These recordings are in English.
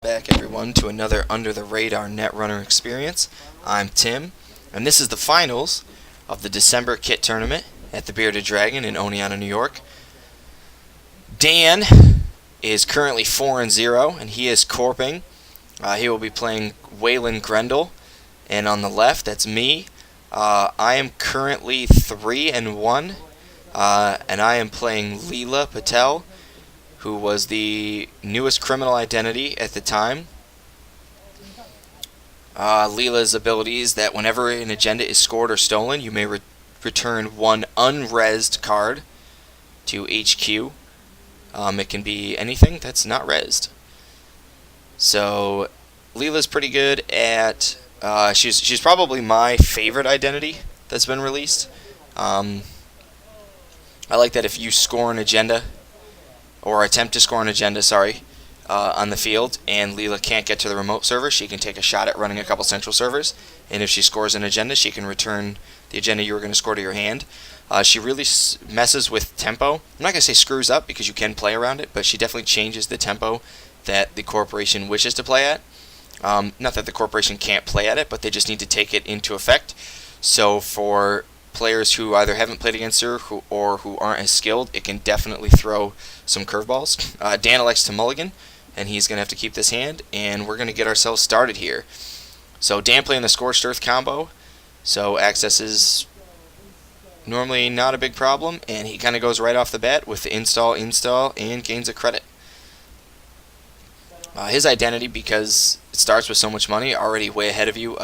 back, everyone, to another Under the Radar Netrunner experience. I'm Tim, and this is the finals of the December kit tournament at the Bearded Dragon in Oneonta, New York. Dan is currently 4-0, and he is corping. He will be playing Waylon Grendel, and on the left, that's me. I am currently 3-1, and I am playing Leela Patel, who was the newest criminal identity at the time. Leela's ability is that whenever an agenda is scored or stolen, you may return one unresed card to HQ. It can be anything that's not resed. So Leela's pretty good at... she's probably my favorite identity that's been released. I like that if you score an agenda, or attempt to score an agenda, on the field, and Leela can't get to the remote server, she can take a shot at running a couple central servers, and if she scores an agenda, she can return the agenda you were going to score to your hand. She really messes with tempo. I'm not going to say screws up, because you can play around it, but she definitely changes the tempo that the corporation wishes to play at. Not that the corporation can't play at it, but they just need to take it into effect. So for players who either haven't played against her or who aren't as skilled, it can definitely throw some curveballs. Dan elects to mulligan, and he's going to have to keep this hand, and we're going to get ourselves started here. So Dan playing the Scorched Earth combo, so access is normally not a big problem, and he kind of goes right off the bat with the install, and gains a credit. His identity, because it starts with so much money, already way ahead of you,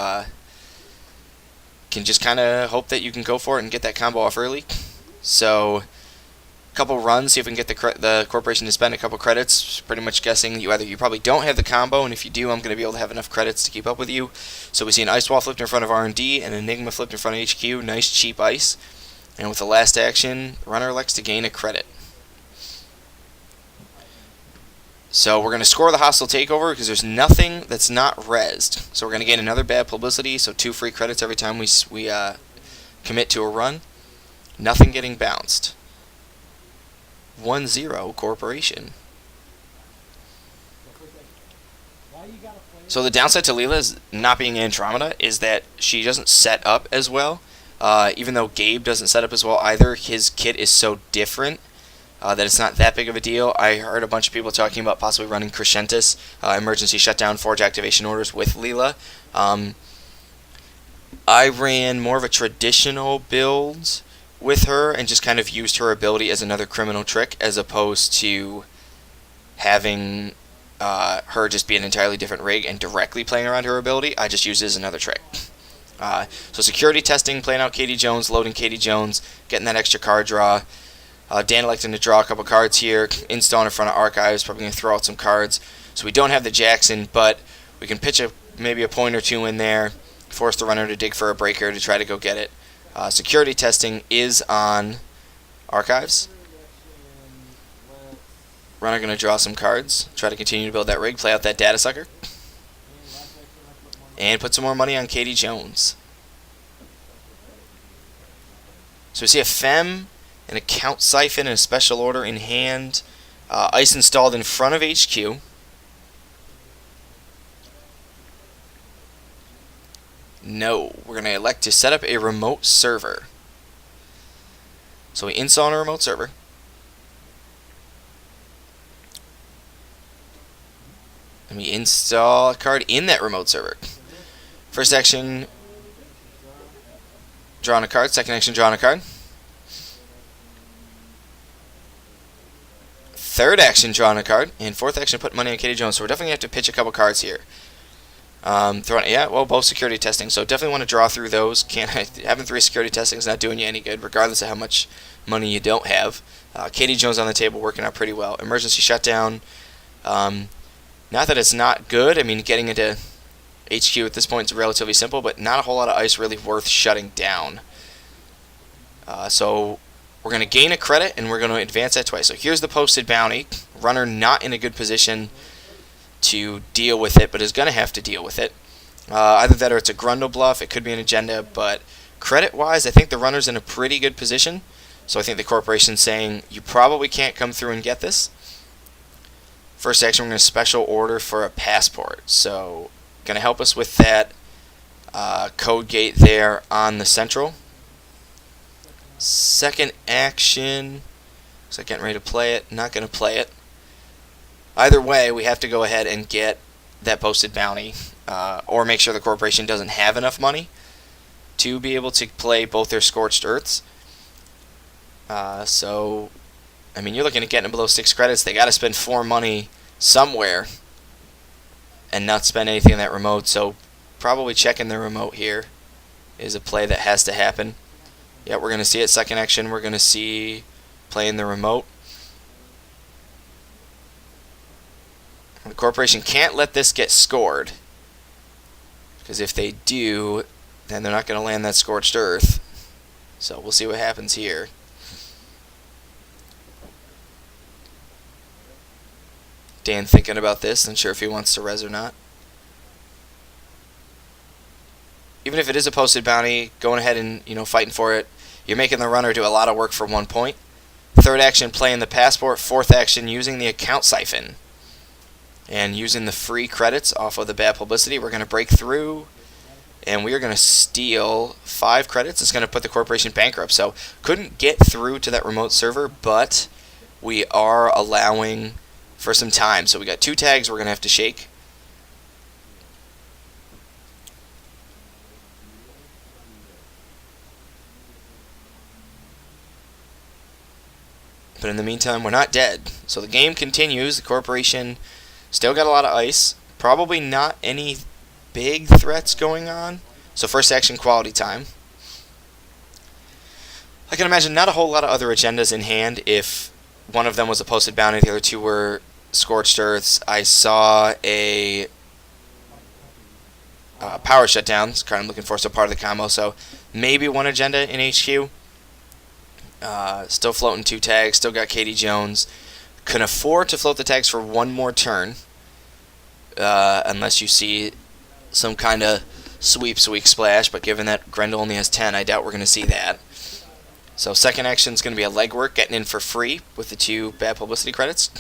can just kind of hope that you can go for it and get that combo off early. So a couple runs, see if we can get the corporation to spend a couple credits. Pretty much guessing you probably don't have the combo, and if you do, I'm going to be able to have enough credits to keep up with you. So we see an Ice Wall flipped in front of R&D and Enigma flipped in front of HQ. Nice cheap ice. And with the last action, the runner elects to gain a credit. So we're going to score the hostile takeover because there's nothing that's not rezzed. So we're going to gain another bad publicity, so 2 free credits every time we commit to a run. Nothing getting bounced. 1-0 corporation. So the downside to Leela not being Andromeda is that she doesn't set up as well. Even though Gabe doesn't set up as well either, his kit is so different that it's not that big of a deal. I heard a bunch of people talking about possibly running Crescentus, emergency shutdown, forge activation orders with Leela. I ran more of a traditional build with her and just kind of used her ability as another criminal trick as opposed to having her just be an entirely different rig and directly playing around her ability. I just used it as another trick. So security testing, playing out Katie Jones, loading Katie Jones, getting that extra card draw. Dan electing to draw a couple cards here, install in front of Archives, probably going to throw out some cards. So we don't have the Jackson, but we can pitch maybe a point or two in there, force the runner to dig for a breaker to try to go get it. Security testing is on Archives. Runner going to draw some cards, try to continue to build that rig, play out that data sucker, and put some more money on Katie Jones. So we see a Fem, an account siphon, and a special order in hand. Ice installed in front of HQ. No, we're going to elect to set up a remote server. So we install on a remote server. And we install a card in that remote server. First action, drawing a card. Second action, drawing a card. Third action, drawing a card. And fourth action, put money on Katie Jones. So we're definitely going to have to pitch a couple cards here. Both security testing. So definitely want to draw through those. Having 3 security testing is not doing you any good, regardless of how much money you don't have. Katie Jones on the table, working out pretty well. Emergency shutdown. Not that it's not good. I mean, getting into HQ at this point is relatively simple, but not a whole lot of ice really worth shutting down. So we're going to gain a credit, and we're going to advance that twice. So here's the posted bounty. Runner not in a good position to deal with it, but is going to have to deal with it. Either that or it's a Grundle bluff. It could be an agenda, but credit-wise, I think the runner's in a pretty good position. So I think the corporation's saying, you probably can't come through and get this. First action, we're going to special order for a passport. So, going to help us with that code gate there on the central. Second action, looks like getting ready to play it. Not going to play it. Either way, we have to go ahead and get that posted bounty, or make sure the corporation doesn't have enough money to be able to play both their Scorched Earths. So, I mean, you're looking at getting below 6 credits. They got to spend 4 money somewhere and not spend anything in that remote. So, probably checking the remote here is a play that has to happen. Yeah, we're going to see it. Second action, we're going to see playing the remote. The corporation can't let this get scored, because if they do, then they're not going to land that Scorched Earth. So we'll see what happens here. Dan thinking about this, unsure if he wants to res or not. Even if it is a posted bounty, going ahead and fighting for it, you're making the runner do a lot of work for 1 point. Third action, playing the passport. Fourth action, using the account siphon. And using the free credits off of the bad publicity, we're going to break through, and we are going to steal 5 credits. It's going to put the corporation bankrupt. So couldn't get through to that remote server, but we are allowing for some time. So we got 2 tags we're going to have to shake. But in the meantime, we're not dead. So the game continues. The corporation still got a lot of ice. Probably not any big threats going on. So first action, quality time. I can imagine not a whole lot of other agendas in hand if one of them was a posted bounty, the other 2 were Scorched Earths. I saw a power shutdown. It's kind of looking for, so part of the combo. So maybe one agenda in HQ. Still floating 2 tags. Still got Katie Jones. Can afford to float the tags for 1 more turn. Unless you see some kind of sweep splash. But given that Grendel only has 10, I doubt we're going to see that. So second action is going to be a legwork, getting in for free with the 2 bad publicity credits.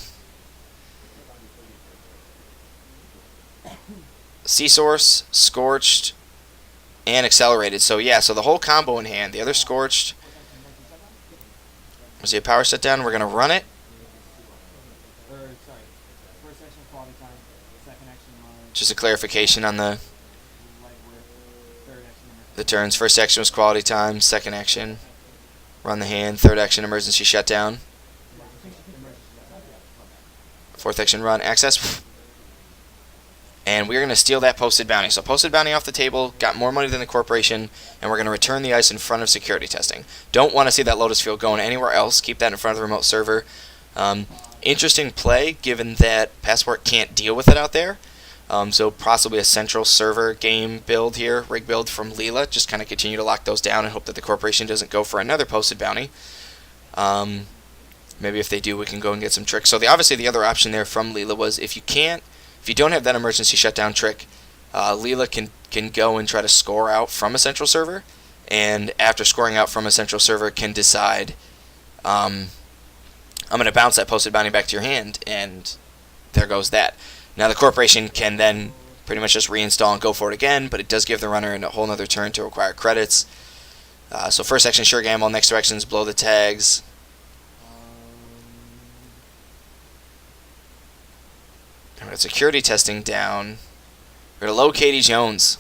Sea Source, Scorched, and Accelerated. So yeah, so the whole combo in hand. The other Scorched. We see a power shutdown. We're going to run it. Just a clarification on the turns. First action was quality time. Second action, run the hand. Third action, emergency shutdown. Fourth action, run access. And we're going to steal that posted bounty. So posted bounty off the table, got more money than the corporation, and we're going to return the ice in front of security testing. Don't want to see that Lotus Field going anywhere else. Keep that in front of the remote server. Interesting play, given that Passport can't deal with it out there. So possibly a central server game build here, rig build from Leela. Just kind of continue to lock those down and hope that the corporation doesn't go for another posted bounty. Maybe if they do, we can go and get some tricks. So obviously the other option there from Leela was if you don't have that emergency shutdown trick, Leela can go and try to score out from a central server, and after scoring out from a central server can decide, I'm going to bounce that posted bounty back to your hand, and there goes that. Now the corporation can then pretty much just reinstall and go for it again, but it does give the runner a whole other turn to acquire credits. So first action, sure gamble. Next two actions, blow the tags. We've got security testing down. We're at a low Katie Jones.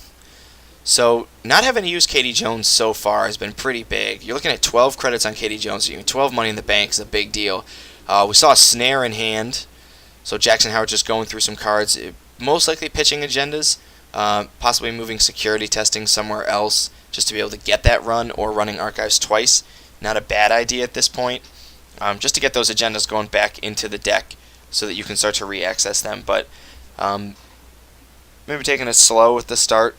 So not having to use Katie Jones so far has been pretty big. You're looking at 12 credits on Katie Jones. 12 money in the bank is a big deal. We saw a snare in hand. So Jackson Howard just going through some cards. Most likely pitching agendas. Possibly moving security testing somewhere else just to be able to get that run, or running archives twice. Not a bad idea at this point. Just to get those agendas going back into the deck so that you can start to re-access them. But maybe taking it slow with the start,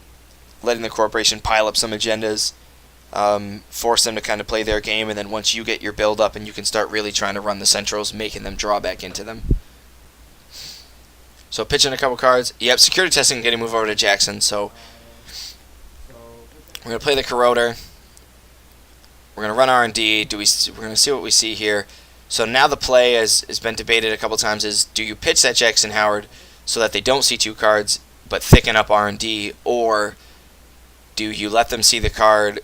letting the corporation pile up some agendas, force them to kind of play their game, and then once you get your build up and you can start really trying to run the centrals, making them draw back into them. So pitching a couple cards. Yep, security testing and getting moved over to Jackson. So we're going to play the Corroder. We're going to run R&D. We're going to see what we see here. So now the play has been debated a couple times is, do you pitch that Jackson Howard so that they don't see 2 cards but thicken up R&D, or do you let them see the card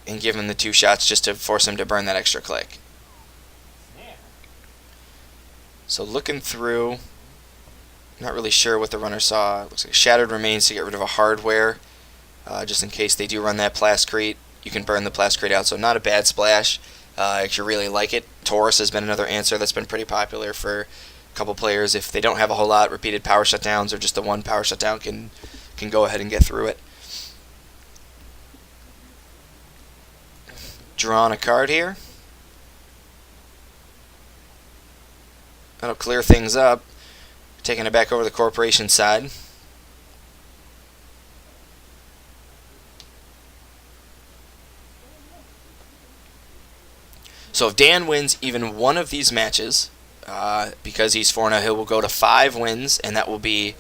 and give them the 2 shots just to force them to burn that extra click? So looking through, not really sure what the runner saw. Looks like Shattered Remains to get rid of a hardware, just in case they do run that Plascrete. You can burn the Plascrete out, so not a bad splash. I actually really like it. Taurus has been another answer that's been pretty popular for a couple players. If they don't have a whole lot, repeated power shutdowns or just the one power shutdown can go ahead and get through it. Drawing a card here. That'll clear things up. Taking it back over the corporation side. So if Dan wins even one of these matches, because he's 4-0, he will go to 5 wins, and that will be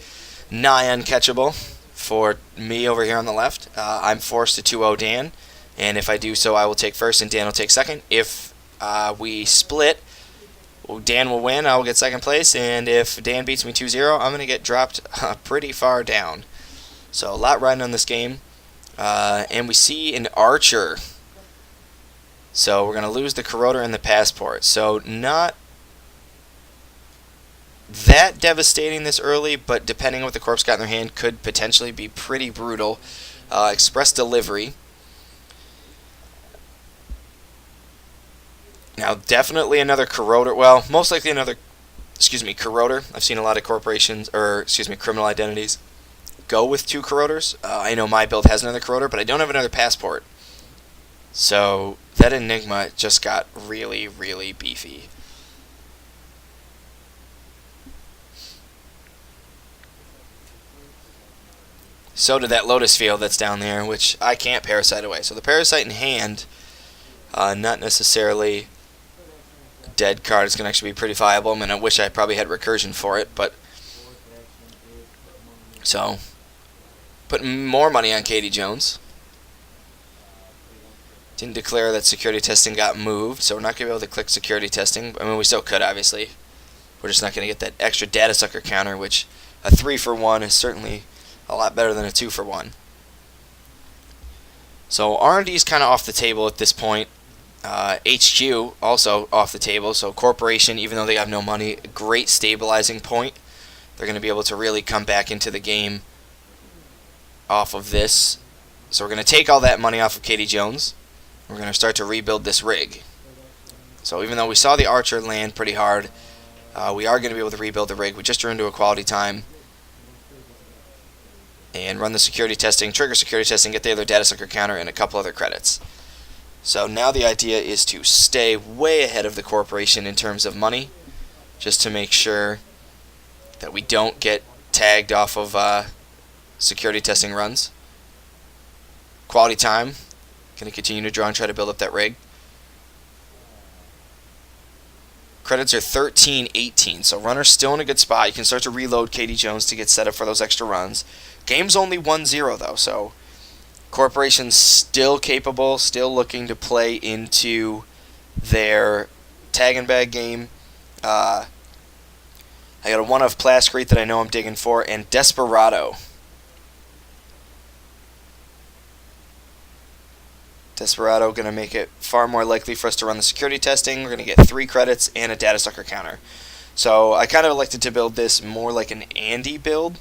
nigh uncatchable for me over here on the left. I'm forced to 2-0 Dan, and if I do so, I will take first and Dan will take second. If we split, Dan will win, I will get second place, and if Dan beats me 2-0, I'm going to get dropped pretty far down. So a lot riding on this game. And we see an Archer. So we're going to lose the Corroder and the Passport. So not that devastating this early, but depending on what the Corpse got in their hand, could potentially be pretty brutal. Express Delivery. Now, definitely another Corroder. Well, most likely another, Corroder. I've seen a lot of criminal identities go with 2 Corroders. I know my build has another Corroder, but I don't have another Passport. So that Enigma just got really, really beefy. So did that Lotus Field that's down there, which I can't Parasite away. So the Parasite in hand, not necessarily a dead card. It's going to actually be pretty viable. I mean, I wish I probably had Recursion for it, but... So, putting more money on Katie Jones. Didn't declare that security testing got moved, so we're not going to be able to click security testing. I mean, we still could, obviously. We're just not going to get that extra data sucker counter, which a 3-for-1 is certainly a lot better than a 2-for-1. So R&D is kind of off the table at this point. HQ also off the table. So Corporation, even though they have no money, great stabilizing point. They're going to be able to really come back into the game off of this. So we're going to take all that money off of Katie Jones. We're going to start to rebuild this rig. So even though we saw the Archer land pretty hard, we are going to be able to rebuild the rig. We just drew into a quality time. And run the security testing, trigger security testing, get the other data sucker counter, and a couple other credits. So now the idea is to stay way ahead of the Corporation in terms of money, just to make sure that we don't get tagged off of security testing runs. Quality time. Going to continue to draw and try to build up that rig. Credits are 13, 18, so runner's still in a good spot. You can start to reload Katie Jones to get set up for those extra runs. Game's only 1-0 though, so Corporation's still capable, still looking to play into their tag and bag game. I got a 1 of Plascrete that I know I'm digging for, and Desperado. Desperado going to make it far more likely for us to run the security testing. We're going to get 3 credits and a data sucker counter. So I kind of elected to build this more like an Andy build,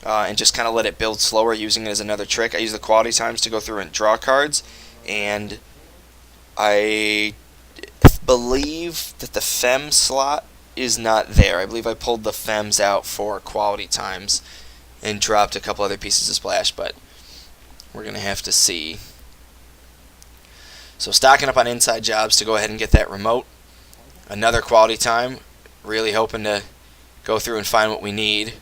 and just kind of let it build slower, using it as another trick. I use the quality times to go through and draw cards, and I believe that the Fem slot is not there. I believe I pulled the Fems out for quality times and dropped a couple other pieces of splash, but we're going to have to see. So stocking up on inside jobs to go ahead and get that remote. Another quality time. Really hoping to go through and find what we need.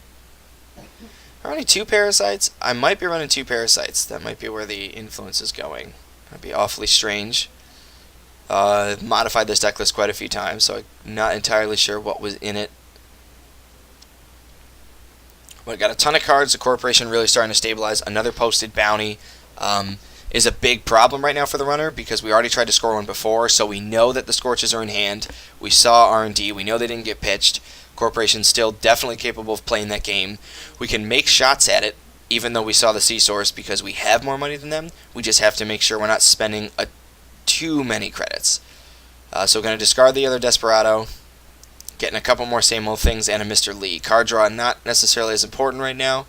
Are running 2 Parasites? I might be running 2 Parasites. That might be where the influence is going. That'd be awfully strange. Modified this deck list quite a few times, so I'm not entirely sure what was in it. But got a ton of cards. The Corporation really starting to stabilize. Another posted bounty. is a big problem right now for the runner because we already tried to score one before, so we know that the Scorches are in hand. We saw R&D. We know they didn't get pitched. Corporation's still definitely capable of playing that game. We can make shots at it, even though we saw the C-Source, because we have more money than them. We just have to make sure we're not spending too many credits. So we're going to discard the other Desperado, getting a couple more same old things, and a Mr. Lee. Card draw not necessarily as important right now.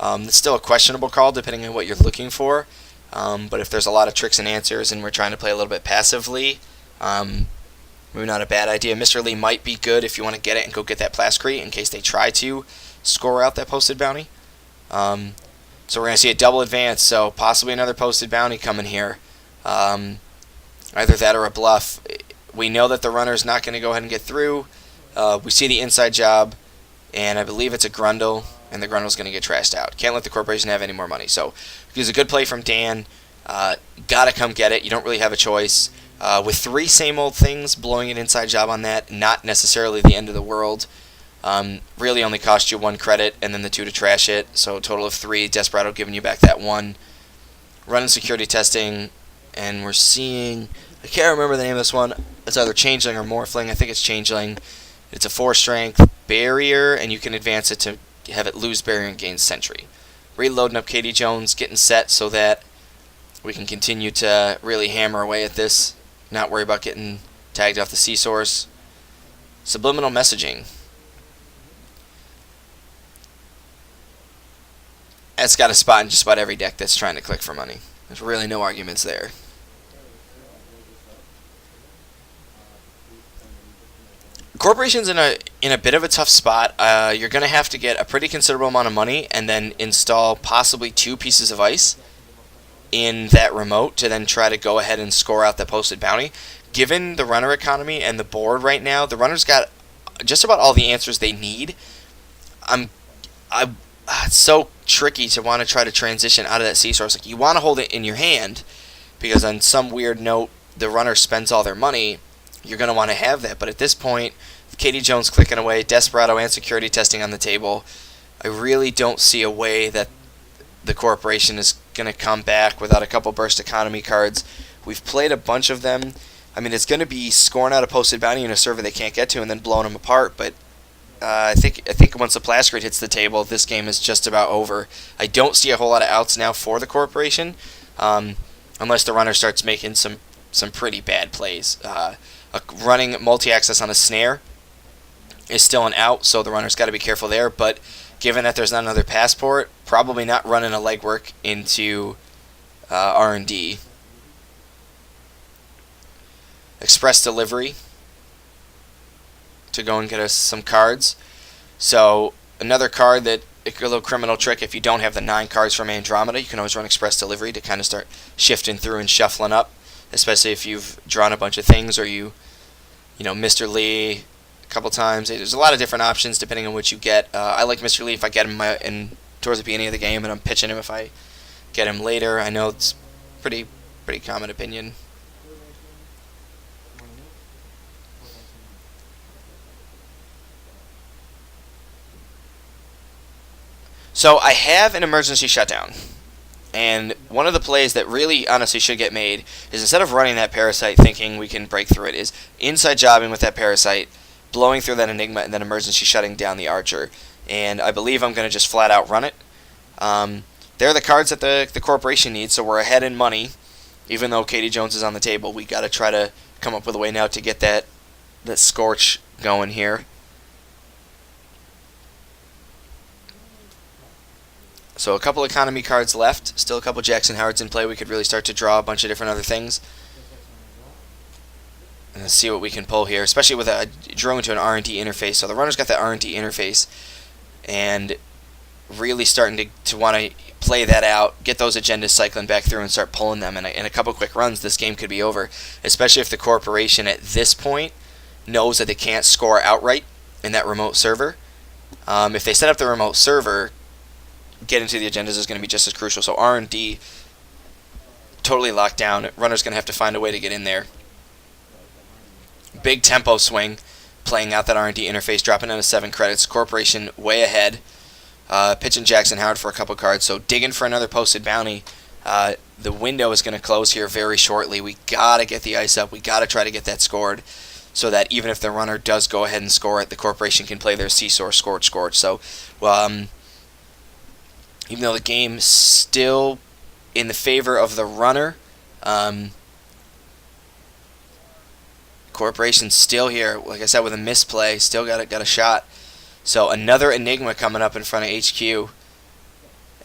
It's still a questionable call depending on what you're looking for. But if there's a lot of tricks and answers and we're trying to play a little bit passively, maybe not a bad idea. Mr. Lee might be good if you want to get it and go get that Plascrete in case they try to score out that posted bounty. So we're going to see a double advance, so possibly another posted bounty coming here. Either that or a bluff. We know that the runner's not going to go ahead and get through. We see the inside job, and I believe it's a Grundle, and the Grundle's going to get trashed out. Can't let the Corporation have any more money. So it was a good play from Dan. Got to come get it. You don't really have a choice. With 3 same old things, blowing an inside job on that, not necessarily the end of the world. Really only cost you 1 credit, and then the 2 to trash it. So a total of 3. Desperado giving you back that 1. Running security testing, and we're seeing... I can't remember the name of this one. It's either Changeling or Morphling. I think it's Changeling. It's a 4 strength barrier, and you can advance it to have it lose barrier and gain sentry. Reloading up Katie Jones, getting set so that we can continue to really hammer away at this. Not worry about getting tagged off the C-Source. Subliminal messaging. That's got a spot in just about every deck that's trying to click for money. There's really no arguments there. Corporation's in a bit of a tough spot. You're going to have to get a pretty considerable amount of money and then install possibly 2 pieces of ice in that remote to then try to go ahead and score out the posted bounty. Given the runner economy and the board right now, the runner's got just about all the answers they need. It's so tricky to want to try to transition out of that C-Source. Like, you want to hold it in your hand because on some weird note, the runner spends all their money. You're going to want to have that. But at this point, Katie Jones clicking away, Desperado and security testing on the table, I really don't see a way that the Corporation is going to come back without a couple burst economy cards. We've played a bunch of them. I mean, it's going to be scoring out a posted bounty in a server they can't get to and then blowing them apart. But I think once the Plascrete hits the table, this game is just about over. I don't see a whole lot of outs now for the Corporation, unless the runner starts making some pretty bad plays. Running multi-access on a snare is still an out, so the runner's got to be careful there. But given that there's not another passport, probably not running a legwork into R&D. Express delivery to go and get us some cards. So another card that a little criminal trick, if you don't have the 9 cards from Andromeda, you can always run express delivery to kind of start shifting through and shuffling up, especially if you've drawn a bunch of things or you Mr. Lee a couple times. There's a lot of different options depending on what you get. I like Mr. Lee if I get him towards the beginning of the game, and I'm pitching him if I get him later. I know it's pretty common opinion. So I have an emergency shutdown, and one of the plays that really honestly should get made is instead of running that Parasite thinking we can break through it, is inside jobbing with that Parasite, blowing through that Enigma, and then emergency shutting down the Archer. And I believe I'm going to just flat out run it. They're the cards that the Corporation needs, so we're ahead in money. Even though Katie Jones is on the table, we got to try to come up with a way now to get that Scorch going here. So a couple economy cards left. Still a couple Jackson Howards in play. We could really start to draw a bunch of different other things. And let's see what we can pull here, especially with a drone to an R&D interface. So the runner's got that R&D interface and really starting to want to play that out, get those agendas cycling back through and start pulling them. And in a couple quick runs, this game could be over, especially if the Corporation at this point knows that they can't score outright in that remote server. If they set up the remote server, getting to the agendas is going to be just as crucial. So R&D totally locked down. Runner's going to have to find a way to get in there. Big tempo swing, playing out that R&D interface, dropping down to 7 credits. Corporation way ahead. Pitching Jackson Howard for a couple cards. So digging for another posted bounty. The window is going to close here very shortly. We got to get the ice up. We got to try to get that scored so that even if the runner does go ahead and score it, the corporation can play their seesaw scorch. So, even though the game's still in the favor of the runner, corporation's still here. Like I said, with a misplay, still got a shot. So another Enigma coming up in front of HQ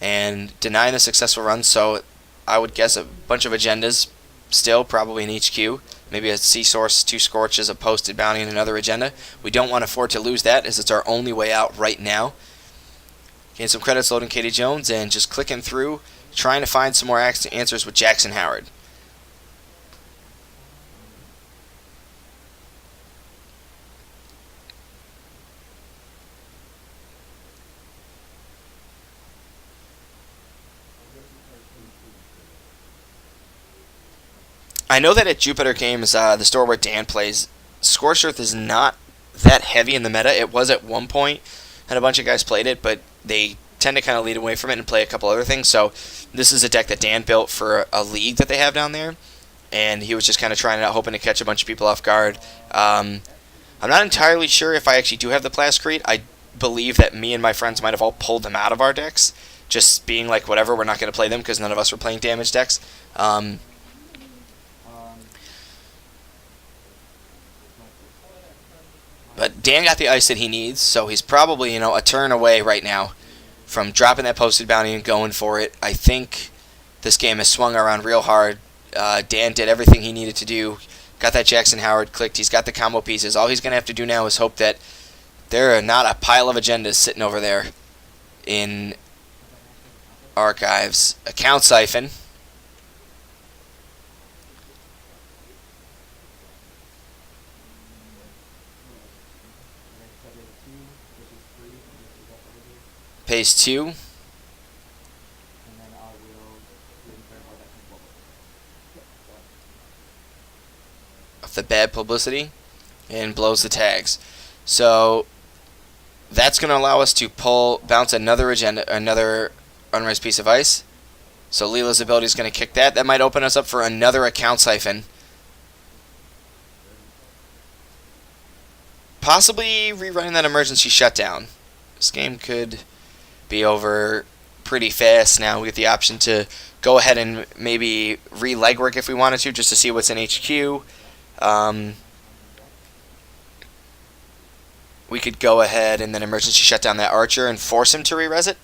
and denying a successful run. So I would guess a bunch of agendas still probably in HQ. Maybe a Sea Source, 2 Scorches, a posted bounty, and another agenda. We don't want to afford to lose that, as it's our only way out right now. Getting some credits loading Katie Jones and just clicking through, trying to find some more answers with Jackson Howard. I know that at Jupiter Games, the store where Dan plays, Scorched Earth is not that heavy in the meta. It was at one point, and a bunch of guys played it, but they tend to kind of lead away from it and play a couple other things. So this is a deck that Dan built for a league that they have down there, and he was just kind of trying it out, hoping to catch a bunch of people off guard. I'm not entirely sure if I actually do have the Plascrete. I believe that me and my friends might have all pulled them out of our decks, just being like, whatever, we're not going to play them because none of us were playing damage decks. But Dan got the ice that he needs, so he's probably, a turn away right now from dropping that posted bounty and going for it. I think this game has swung around real hard. Dan did everything he needed to do. Got that Jackson Howard clicked. He's got the combo pieces. All he's going to have to do now is hope that there are not a pile of agendas sitting over there in archives. Account Siphon. Pays 2. Off the bad publicity. And blows the tags. So that's going to allow us to bounce another agenda, another unraised piece of ice. So Leela's ability is going to kick that. That might open us up for another Account Siphon. Possibly rerunning that emergency shutdown. This game could be over pretty fast now. We get the option to go ahead and maybe re-legwork if we wanted to, just to see what's in HQ. We could go ahead and then emergency shut down that Archer and force him to re-res it.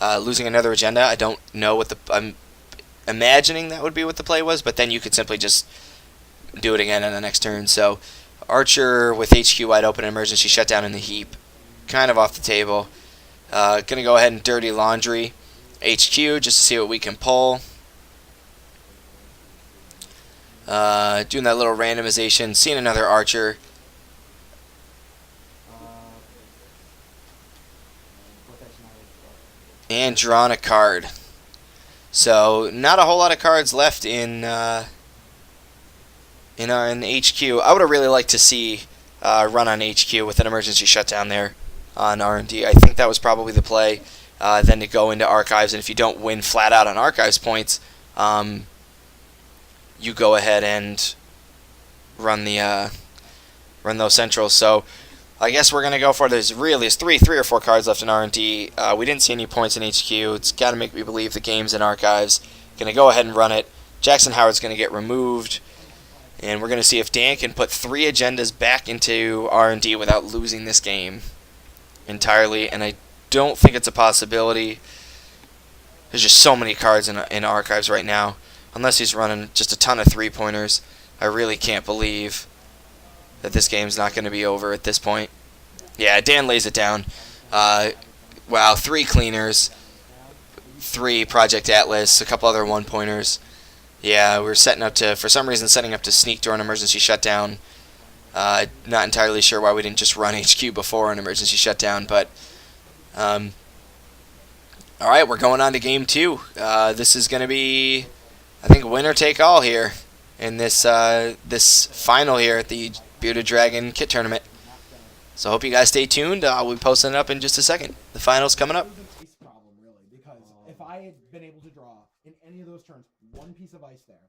Losing another agenda. I don't know what I'm imagining that would be what the play was, but then you could simply just do it again on the next turn. So Archer with HQ wide open, emergency shutdown in the heap. Kind of off the table. Gonna go ahead and dirty laundry HQ just to see what we can pull. Doing that little randomization, seeing another Archer. And drawing a card. So not a whole lot of cards left in HQ. I would have really liked to see run on HQ with an emergency shutdown there on R&D. I think that was probably the play. Then to go into archives, and if you don't win flat out on archives points, you go ahead and run those centrals. So I guess we're gonna go for it. There's three or four cards left in R&D. We didn't see any points in HQ. It's got to make me believe the game's in archives. Gonna go ahead and run it. Jackson Howard's gonna get removed, and we're gonna see if Dan can put 3 agendas back into R&D without losing this game entirely. And I don't think it's a possibility. There's just so many cards in archives right now. Unless he's running just a ton of 3-pointers, I really can't believe that this game's not going to be over at this point. Yeah, Dan lays it down. Wow, 3 cleaners, 3 Project Atlas, a couple other 1-pointers. Yeah, we're setting up to, for some reason, setting up to sneak during emergency shutdown. Not entirely sure why we didn't just run HQ before an emergency shutdown, but all right, we're going on to game 2. This is going to be, I think, winner take all here in this this final here at the Bearded Dragon Kit Tournament. So I hope you guys stay tuned. We'll be posting it up in just a second. The finals coming up. Problem, really, because if I had been able to draw in any of those turns. One piece of ice there.